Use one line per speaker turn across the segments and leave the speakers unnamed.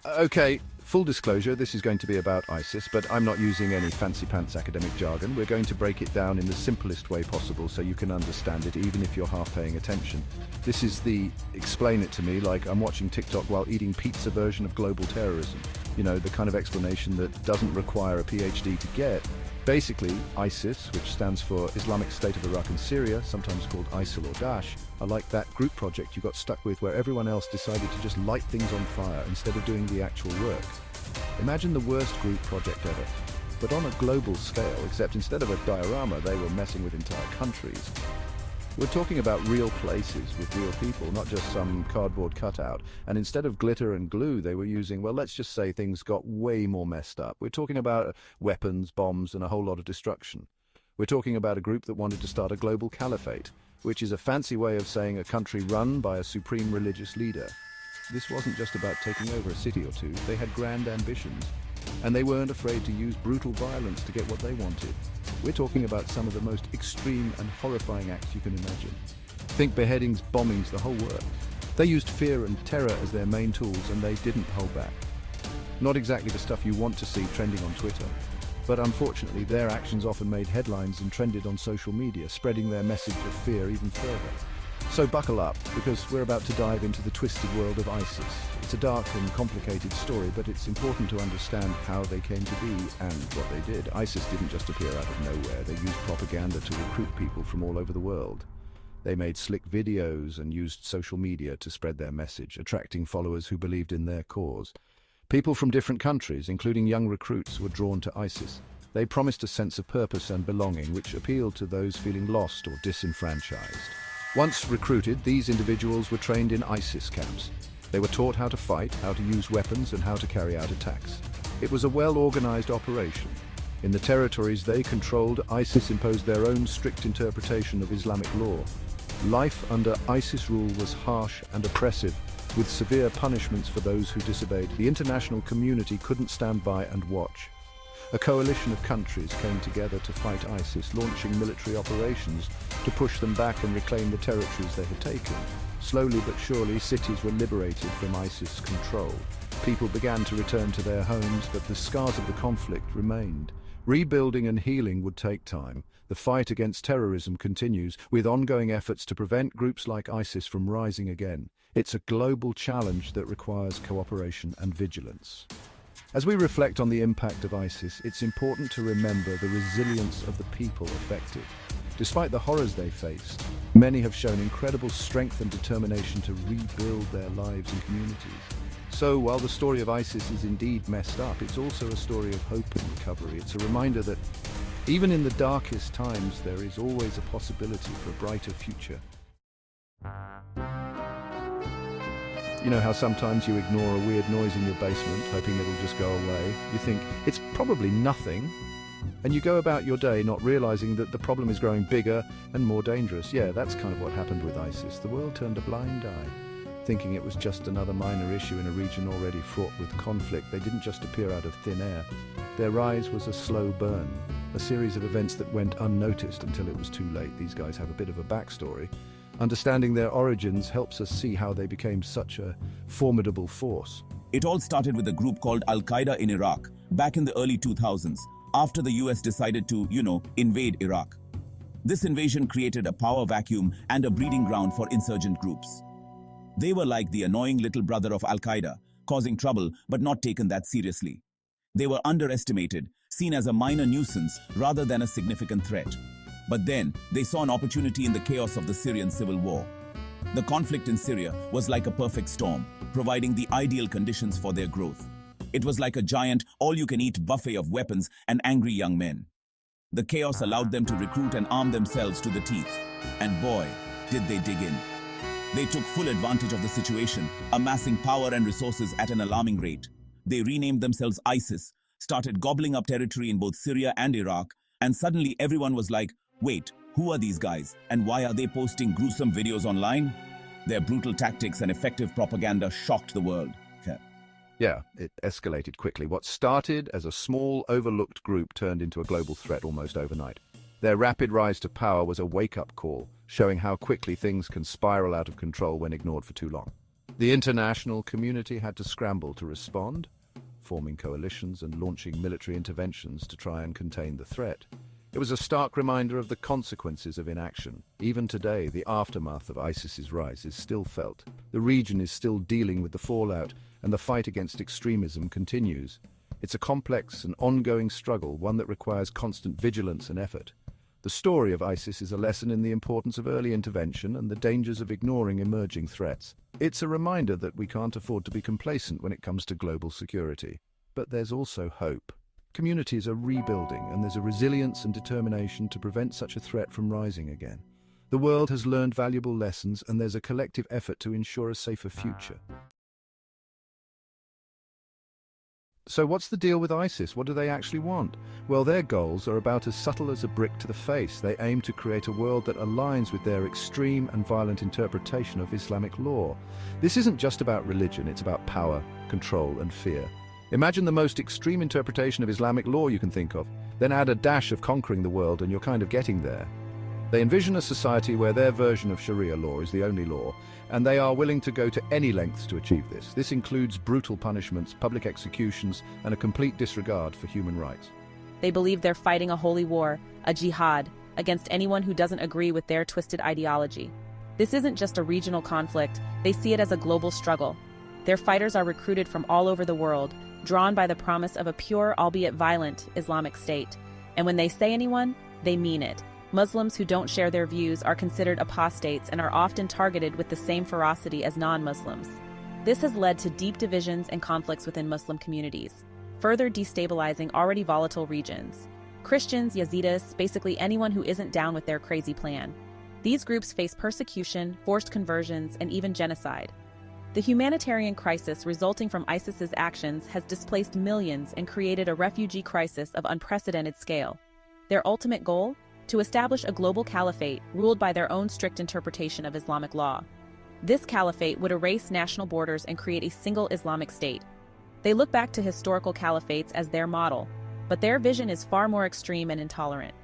Okay, full disclosure, this is going to be about ISIS, but I'm not using any fancy pants academic jargon. We're going to break it down in the simplest way possible so you can understand it, even if you're half paying attention. This is the explain it to me like I'm watching TikTok while eating pizza version of global terrorism. You know, the kind of explanation that doesn't require a PhD to get. Basically, ISIS, which stands for Islamic State of Iraq and Syria, sometimes called ISIL or Daesh, are like that group project you got stuck with where everyone else decided to just light things on fire instead of doing the actual work. Imagine the worst group project ever, but on a global scale, except instead of a diorama, they were messing with entire countries. We're talking about real places with real people, not just some cardboard cutout. And instead of glitter and glue, they were using, well, let's just say things got way more messed up. We're talking about weapons, bombs, and a whole lot of destruction. We're talking about a group that wanted to start a global caliphate, which is a fancy way of saying a country run by a supreme religious leader. This wasn't just about taking over a city or two. They had grand ambitions, and they weren't afraid to use brutal violence to get what they wanted. We're talking about some of the most extreme and horrifying acts you can imagine. Think beheadings, bombings, the whole works. They used fear and terror as their main tools, and they didn't hold back. Not exactly the stuff you want to see trending on Twitter, but unfortunately their actions often made headlines and trended on social media, spreading their message of fear even further. So buckle up, because we're about to dive into the twisted world of ISIS. It's a dark and complicated story, but it's important to understand how they came to be and what they did. ISIS didn't just appear out of nowhere. They used propaganda to recruit people from all over the world. They made slick videos and used social media to spread their message, attracting followers who believed in their cause. People from different countries, including young recruits, were drawn to ISIS. They promised a sense of purpose and belonging, which appealed to those feeling lost or disenfranchised. Once recruited, these individuals were trained in ISIS camps. They were taught how to fight, how to use weapons, and how to carry out attacks. It was a well-organized operation. In the territories they controlled, ISIS imposed their own strict interpretation of Islamic law. Life under ISIS rule was harsh and oppressive, with severe punishments for those who disobeyed. The international community couldn't stand by and watch. A coalition of countries came together to fight ISIS, launching military operations to push them back and reclaim the territories they had taken. Slowly but surely, cities were liberated from ISIS control. People began to return to their homes, but the scars of the conflict remained. Rebuilding and healing would take time. The fight against terrorism continues, with ongoing efforts to prevent groups like ISIS from rising again. It's a global challenge that requires cooperation and vigilance. As we reflect on the impact of ISIS, it's important to remember the resilience of the people affected. Despite the horrors they faced, many have shown incredible strength and determination to rebuild their lives and communities. So, while the story of ISIS is indeed messed up, it's also a story of hope and recovery. It's a reminder that even in the darkest times, there is always a possibility for a brighter future. You know how sometimes you ignore a weird noise in your basement, hoping it'll just go away? You think, it's probably nothing, and you go about your day not realizing that the problem is growing bigger and more dangerous. Yeah, that's kind of what happened with ISIS. The world turned a blind eye, thinking it was just another minor issue in a region already fraught with conflict. They didn't just appear out of thin air. Their rise was a slow burn, a series of events that went unnoticed until it was too late. These guys have a bit of a backstory. Understanding their origins helps us see how they became such a formidable force.
It all started with a group called Al-Qaeda in Iraq back in the early 2000s, after the US decided to, invade Iraq. This invasion created a power vacuum and a breeding ground for insurgent groups. They were like the annoying little brother of Al-Qaeda, causing trouble but not taken that seriously. They were underestimated, seen as a minor nuisance rather than a significant threat. But then, they saw an opportunity in the chaos of the Syrian civil war. The conflict in Syria was like a perfect storm, providing the ideal conditions for their growth. It was like a giant, all-you-can-eat buffet of weapons and angry young men. The chaos allowed them to recruit and arm themselves to the teeth. And boy, did they dig in. They took full advantage of the situation, amassing power and resources at an alarming rate. They renamed themselves ISIS, started gobbling up territory in both Syria and Iraq, and suddenly everyone was like, wait, who are these guys, and why are they posting gruesome videos online? Their brutal tactics and effective propaganda shocked the world.
Yeah, it escalated quickly. What started as a small, overlooked group turned into a global threat almost overnight. Their rapid rise to power was a wake-up call, showing how quickly things can spiral out of control when ignored for too long. The international community had to scramble to respond, forming coalitions and launching military interventions to try and contain the threat. It was a stark reminder of the consequences of inaction. Even today, the aftermath of ISIS's rise is still felt. The region is still dealing with the fallout, and the fight against extremism continues. It's a complex and ongoing struggle, one that requires constant vigilance and effort. The story of ISIS is a lesson in the importance of early intervention and the dangers of ignoring emerging threats. It's a reminder that we can't afford to be complacent when it comes to global security. But there's also hope. Communities are rebuilding, and there's a resilience and determination to prevent such a threat from rising again. The world has learned valuable lessons, and there's a collective effort to ensure a safer future. So what's the deal with ISIS? What do they actually want? Well, their goals are about as subtle as a brick to the face. They aim to create a world that aligns with their extreme and violent interpretation of Islamic law. This isn't just about religion, it's about power, control, and fear. Imagine the most extreme interpretation of Islamic law you can think of, then add a dash of conquering the world and you're kind of getting there. They envision a society where their version of Sharia law is the only law, and they are willing to go to any lengths to achieve this. This includes brutal punishments, public executions, and a complete disregard for human rights.
They believe they're fighting a holy war, a jihad, against anyone who doesn't agree with their twisted ideology. This isn't just a regional conflict, they see it as a global struggle. Their fighters are recruited from all over the world, drawn by the promise of a pure, albeit violent, Islamic State. And when they say anyone, they mean it. Muslims who don't share their views are considered apostates and are often targeted with the same ferocity as non-Muslims. This has led to deep divisions and conflicts within Muslim communities, further destabilizing already volatile regions. Christians, Yazidis, basically anyone who isn't down with their crazy plan. These groups face persecution, forced conversions, and even genocide. The humanitarian crisis resulting from ISIS's actions has displaced millions and created a refugee crisis of unprecedented scale. Their ultimate goal? To establish a global caliphate ruled by their own strict interpretation of Islamic law. This caliphate would erase national borders and create a single Islamic state. They look back to historical caliphates as their model, but their vision is far more extreme and intolerant.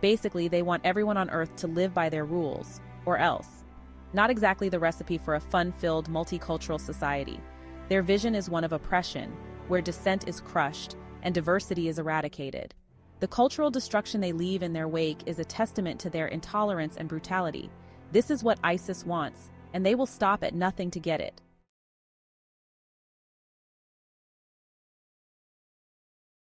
Basically, they want everyone on earth to live by their rules, or else. Not exactly the recipe for a fun-filled, multicultural society. Their vision is one of oppression, where dissent is crushed and diversity is eradicated. The cultural destruction they leave in their wake is a testament to their intolerance and brutality. This is what ISIS wants, and they will stop at nothing to get it.